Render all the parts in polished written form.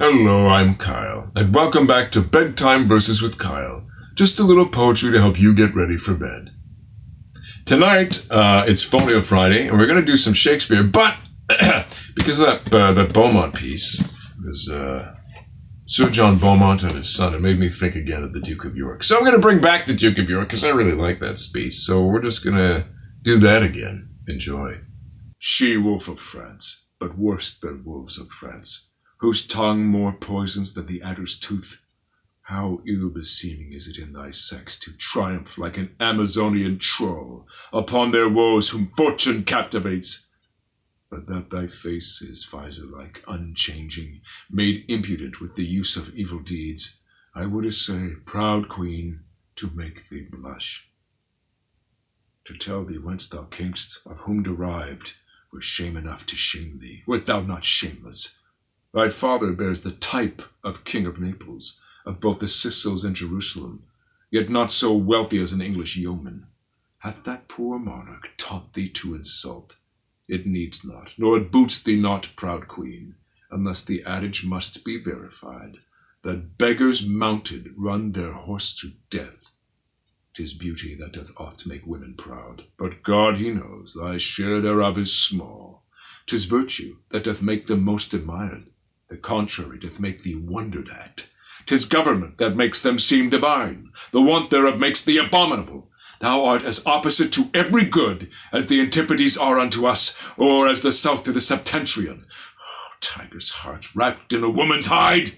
Hello, I'm Kyle, and welcome back to Bedtime Verses with Kyle. Just a little poetry to help you get ready for bed. Tonight, it's Folio Friday, and we're going to do some Shakespeare, but because of that Beaumont piece, there's Sir John Beaumont and his son, it made me think again of the Duke of York. So I'm going to bring back the Duke of York, because I really like that speech, so we're just going to do that again. Enjoy. She-wolf of France, but worse than wolves of France, whose tongue more poisons than the adder's tooth. How ill-beseeming is it in thy sex to triumph like an Amazonian troll upon their woes whom fortune captivates. But that thy face is visor-like, unchanging, made impudent with the use of evil deeds, I would essay, proud queen, to make thee blush. To tell thee whence thou camest, of whom derived, were shame enough to shame thee, wert thou not shameless. Thy father bears the type of King of Naples, of both the Sicils and Jerusalem, yet not so wealthy as an English yeoman. Hath that poor monarch taught thee to insult? It needs not, nor it boots thee not, proud queen, unless the adage must be verified, that beggars mounted run their horse to death. 'Tis beauty that doth oft make women proud, but God he knows thy share thereof is small. 'Tis virtue that doth make them most admired, the contrary doth make thee wondered at. 'Tis government that makes them seem divine, the want thereof makes thee abominable. Thou art as opposite to every good as the Antipodes are unto us, or as the south to the Septentrion. Oh, tiger's heart wrapped in a woman's hide!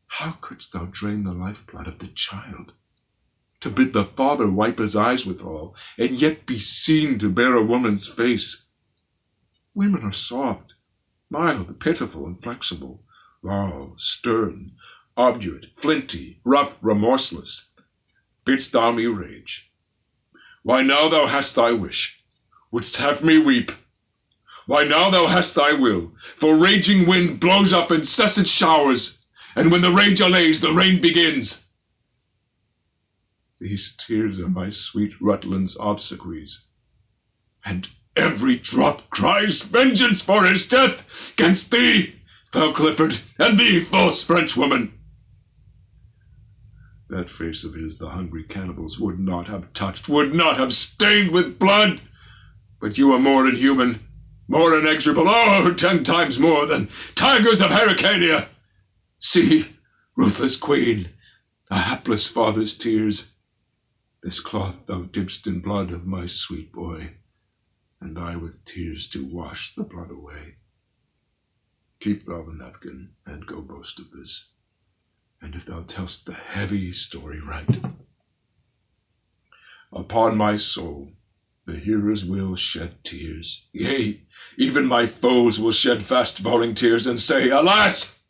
How couldst thou drain the lifeblood of the child, to bid the father wipe his eyes withal, and yet be seen to bear a woman's face? Women are soft, mild, pitiful, and flexible. Thou, stern, obdurate, flinty, rough, remorseless. Bidst thou me rage? Why now thou hast thy wish, wouldst have me weep. Why now thou hast thy will, for raging wind blows up incessant showers, and when the rage allays, the rain begins. These tears are my sweet Rutland's obsequies, and every drop cries vengeance for his death 'gainst thee, foul Clifford, and thee, false Frenchwoman. That face of his the hungry cannibals would not have touched, would not have stained with blood. But you are more inhuman, more inexorable, oh, 10 times more than tigers of Hyrcania. See, ruthless queen, a hapless father's tears. This cloth thou dipp'st in blood of my sweet boy, and I with tears to wash the blood away. Keep thou the napkin, and go boast of this. And if thou tell'st the heavy story right, upon my soul the hearers will shed tears. Yea, even my foes will shed fast-falling tears, and say, Alas!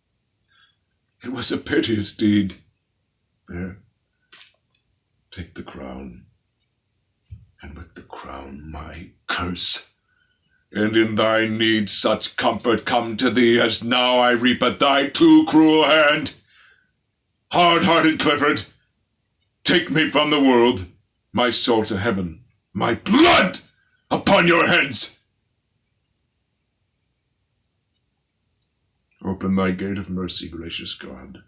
It was a piteous deed. There, take the crown, and with the crown my curse. And in thy need such comfort come to thee as now I reap at thy too cruel hand. Hard-hearted Clifford, take me from the world, my soul to heaven, my blood upon your heads. Open thy gate of mercy, gracious God.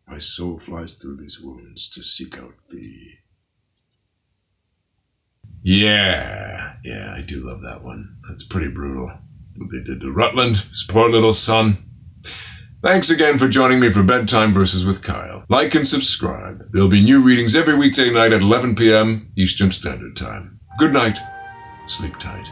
My soul flies through these wounds to seek out thee. Yeah, I do love that one. That's pretty brutal, what they did to Rutland, his poor little son. Thanks again for joining me for Bedtime Verses with Kyle. Like and subscribe. There'll be new readings every weekday night at 11 p.m. Eastern Standard Time. Good night. Sleep tight.